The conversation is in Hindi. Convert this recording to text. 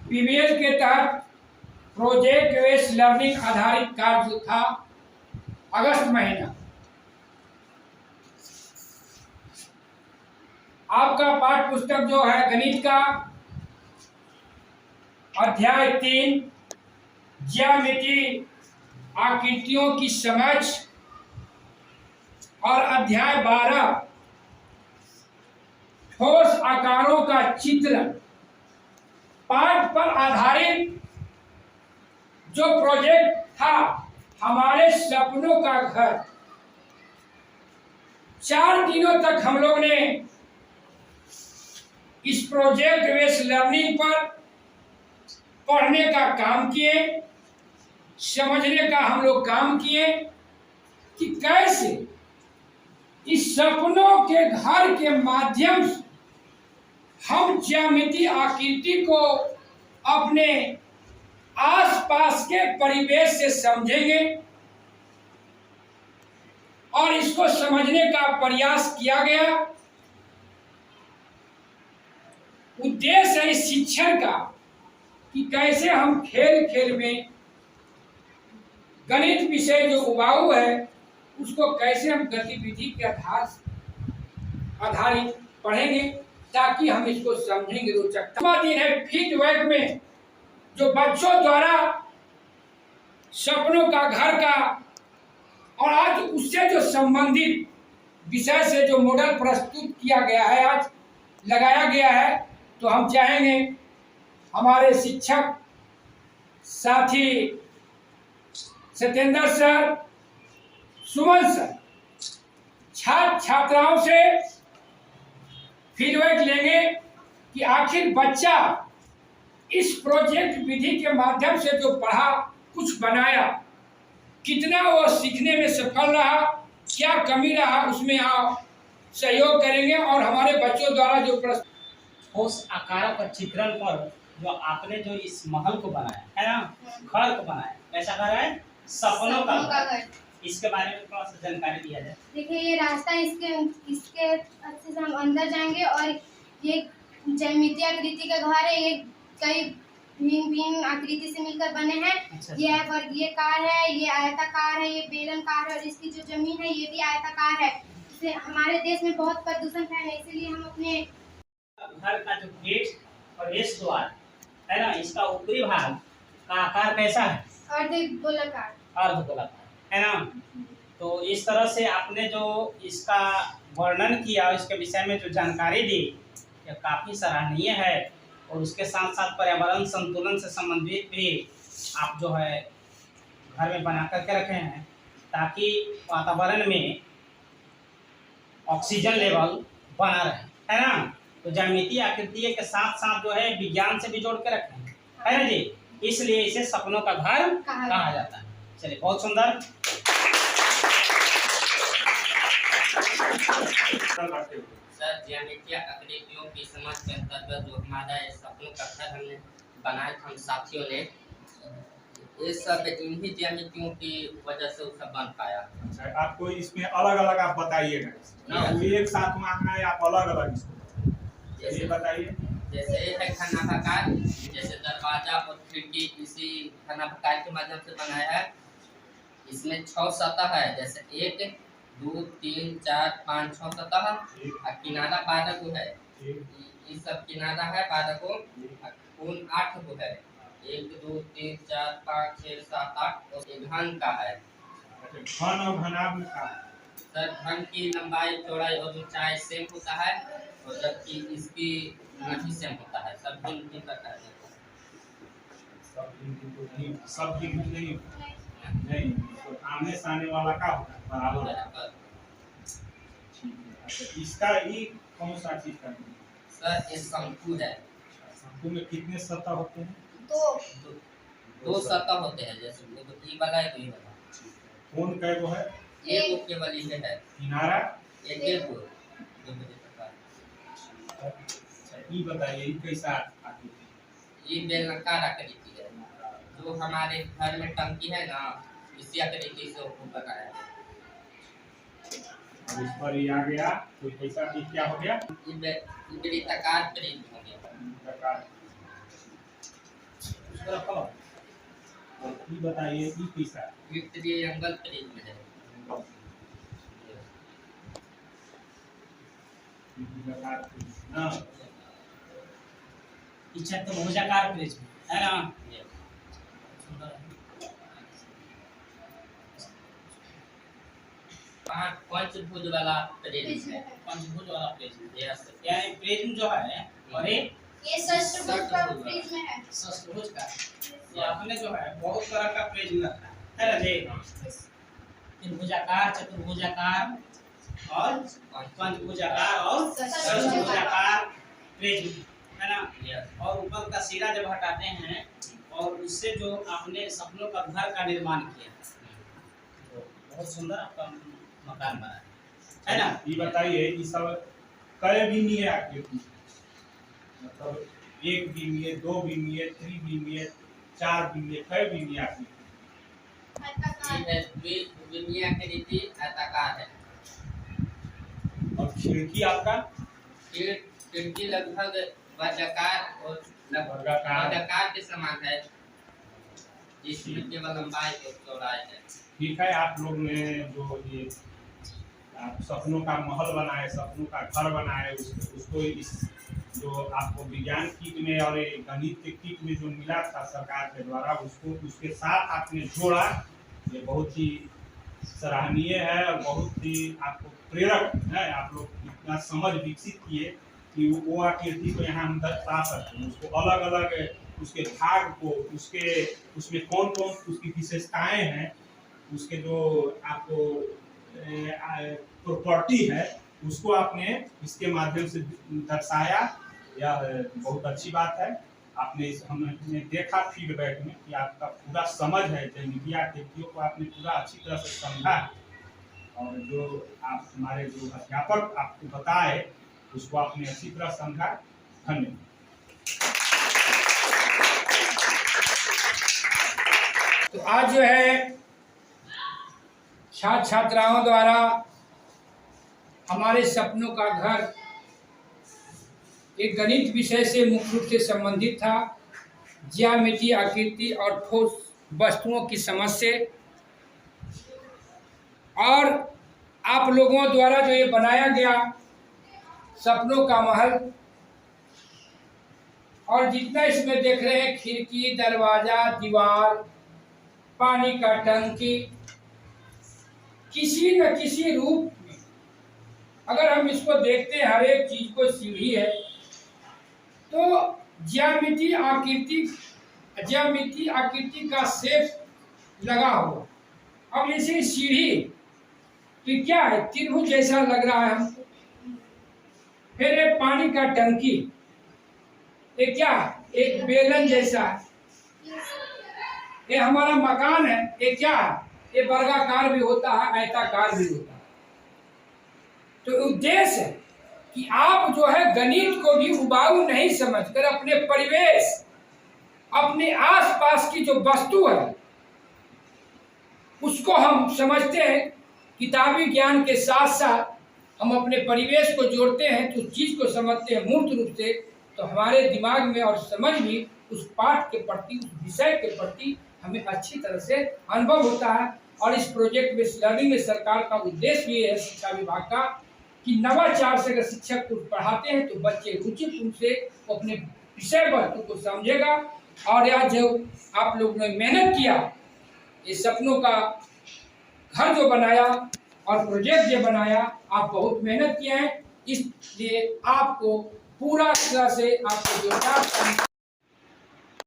पीबीएल के तहत प्रोजेक्ट बेस्ड लर्निंग आधारित कार्य जो था अगस्त महीना, आपका पाठ्य पुस्तक जो है गणित का अध्याय 3 ज्यामिति आकृतियों की समझ और अध्याय 12 ठोस आकारों का चित्रण पाठ पर आधारित जो प्रोजेक्ट था हमारे सपनों का घर, 4 दिनों तक हम लोग ने इस प्रोजेक्ट बेस्ड लर्निंग पर पढ़ने का काम किए, समझने का हम लोग काम किए कि कैसे इस सपनों के घर के माध्यम से हम ज्यामिति आकृति को अपने आसपास के परिवेश से समझेंगे और इसको समझने का प्रयास किया गया। उद्देश्य है इस शिक्षण का कि कैसे हम खेल खेल में गणित विषय जो उबाऊ है उसको कैसे हम गतिविधि के आधारित पढ़ेंगे ताकि हम इसको समझेंगे। रोचकता दिन है फीडबैक में जो बच्चों द्वारा सपनों का घर का और आज उससे जो संबंधित विषय से जो मॉडल प्रस्तुत किया गया है, आज लगाया गया है, तो हम चाहेंगे हमारे शिक्षक साथी सत्येंद्र सर, सुमन सर छात्र छात्राओं से फीडबैक लेंगे कि आखिर बच्चा इस प्रोजेक्ट विधि के माध्यम से जो पढ़ा, कुछ बनाया, कितना वो सीखने में सफल रहा, क्या कमी रहा, उसमें आप सहयोग करेंगे और हमारे बच्चों द्वारा जो ठोस आकार का चित्रण पर जो आपने जो इस महल को बनाया है ना, घर को बनाया, कैसा घर है? सपनों का घर। इसके बारे में थोड़ा सा जानकारी दिया जाए। देखिए ये रास्ता इसके अच्छे से हम अंदर जाएंगे और ये ज्यामितीय आकृति का घर है। ये कई भिन्न आकृति से मिलकर बने हैं। अच्छा। ये वर्गीयकार है, ये आयताकार है, ये बेलनाकार है और इसकी जो जमीन है ये भी आयताकार है। इससे हमारे देश में बहुत प्रदूषण फैला है, इसलिए हम अपने घर का जो गेट प्रवेश द्वार है ना, इसका ऊपरी भाग का आकार कैसा है? अर्धगोलाकार है ना। तो इस तरह से आपने जो इसका वर्णन किया, इसके विषय में जो जानकारी दी, यह काफी सराहनीय है और उसके साथ साथ पर्यावरण संतुलन से संबंधित भी आप जो है घर में बना करके रखे हैं ताकि वातावरण में ऑक्सीजन लेवल बना रहे, है ना। तो ज्यामितीय आकृति के साथ साथ जो है विज्ञान से भी जोड़ के रखे हैं, है ना जी। इसलिए इसे सपनों का घर कहा जाता है। चलिए, बहुत सुंदर। सर, ज्यामितीय आकृतियों की समझ के अंतर्गत जो हमारा सपनों का घर हमने बनाया था, हम साथियों ने, ये सब इन्हीं ज्यामितियों की वजह से सब बन पाया। अच्छा, आपको इसमें अलग अलग आप बताइएगा ना, वो एक साथ मांगना है, आप अलग अलग ये बताइए। जैसे है घनाभाकार, जैसे दरवाजा और खिड़की इसी घनाभाकार के माध्यम से बनाया है। इसमें 6 सतह है, जैसे 1 2 3 4 5 6 सतह और किनारा 12 को है। ये सब किनारा है 12 को, कोण 8 को है। 1 2 3 4 5 6 7 8 और ये घन का है। घन और घनाभ में का सर, घन की लंबाई चौड़ाई और ऊंचाई सेम होता है और जबकि इसकी नहीं सेम होता है। सब भिन्न प्रकार के सब नहीं, तो आमने सामने वाला का होता है बराबर। ठीक है। अच्छा, इसका ये कौन सा चीज का है? सर, ये शंकु है। शंकु में कितने सतह होते हैं? दो सतह होते हैं, जैसे ये वाला है, ये वाला। कोण कै गो है? एक केवल ये है। किनारा एक को। अच्छा, ये बताइए ये कैसा आकृति? ये बेलनाकार आकृति है, जो हमारे घर में टंकी है ना, इसी आकृति से वो बनाया है। अब इस पर ये आ गया, तो कैसा क्या हो गया? ये वृत्ताकार प्रिंट हो गया। प्रकार रखो। ये बताइए ये कैसा है? ये ट्रायंगल प्रिज्म है। हाँ पीछे तो भुजाकार प्रिज्म है ना। ये पंचभुज वाला प्रिज्म है। पंचभुज वाला प्रिज्म, यस यानी प्रिज्म जो है और ये ये षष्ठभुज का प्रिज्म है। षष्ठभुज का। ये आपने जो है बहुत तरह का प्रिज्म रखा है ना जी। त्रिभुजाकार, चतुर्भुजाकार और पंचभुजाकार और षष्ठभुजाकार प्रिज्म है ना। यस और ऊपर का सिरा जब हटाते हैं और उससे जो आपने सपनों का घर का निर्माण किया, तो बहुत सुंदर आपका मकान बना है ना। ये बताइए ये सब कई बीमी है आपके? मतलब 1 बीमी है, 2 बीमी है, 3 बीमी है, 4 बीमी है, कई बीमी है आपकी? ये है द्विविमीय आकृति आयताकार है। और खिड़की आपका खिड़की लगभग वर्गाकार और लगभग वर्गाकार के समान है, जिसमें केवल लंबाई और चौड़ाई है। ठीक है। आप लोग ने जो ये आप सपनों का महल बनाए, सपनों का घर बनाए, उसको इस जो आपको विज्ञान किट में और गणित के किट में जो मिला था सरकार के द्वारा, उसको उसके साथ आपने जोड़ा। ये बहुत ही सराहनीय है और बहुत ही आपको प्रेरक है। आप लोग इतना समझ विकसित किए कि वो आकृति को यहाँ हम दर्शा सकते हैं, उसको अलग अलग उसके भाग को, उसमें कौन कौन उसकी विशेषताएं हैं, उसके जो आपको प्रॉपर्टी है, उसको आपने इसके माध्यम से दर्शाया। यह बहुत अच्छी बात है। आपने हमने देखा फीडबैक में कि आपका पूरा समझ है, ज्यामितीय आकृतियों को आपने पूरा अच्छी तरह से समझा है। और जो आप हमारे जो अध्यापक आपको बताए उसको आपने अच्छी तरह समझा। धन्यवाद। तो आज जो है छात्र छात्राओं द्वारा हमारे सपनों का घर एक गणित विषय से मुख्य रूप से संबंधित था। ज्यामिति, आकृति और ठोस वस्तुओं की समझ से, और आप लोगों द्वारा जो ये बनाया गया सपनों का महल, और जितना इसमें देख रहे हैं खिड़की, दरवाजा, दीवार, पानी का टंकी, किसी न किसी रूप में अगर हम इसको देखते हैं, हर एक चीज को सीढ़ी है, तो ज्यामिति आकृति का शेप लगा हुआ। अब जैसे सीढ़ी तो क्या है, त्रिभुज जैसा लग रहा है हमको। फिर एक पानी का टंकी, ये क्या है, एक बेलन जैसा है। ये हमारा मकान है, ये क्या है, ये वर्गाकार भी होता है, आयताकार भी होता है। तो उद्देश्य है कि आप जो है गणित को भी उबाऊ नहीं समझकर अपने परिवेश, अपने आसपास की जो वस्तु है उसको हम समझते हैं। किताबी ज्ञान के साथ साथ हम अपने परिवेश को जोड़ते हैं, तो उस चीज को समझते हैं मूर्त रूप से, तो हमारे दिमाग में और समझ भी उस पाठ के प्रति, उस विषय के प्रति हमें अच्छी तरह से अनुभव होता है। और इस प्रोजेक्ट बेस्ड लर्निंग में सरकार का उद्देश्य भी है, शिक्षा विभाग का, कि नवाचार से अगर शिक्षक को पढ़ाते हैं तो बच्चे उचित रूप से अपने विषय वस्तु को समझेगा। और यह जो आप लोगों ने मेहनत किया, ये सपनों का घर जो बनाया और प्रोजेक्ट जो बनाया, आप बहुत मेहनत किए हैं, इसलिए आपको पूरा तरह से आपको जोरदार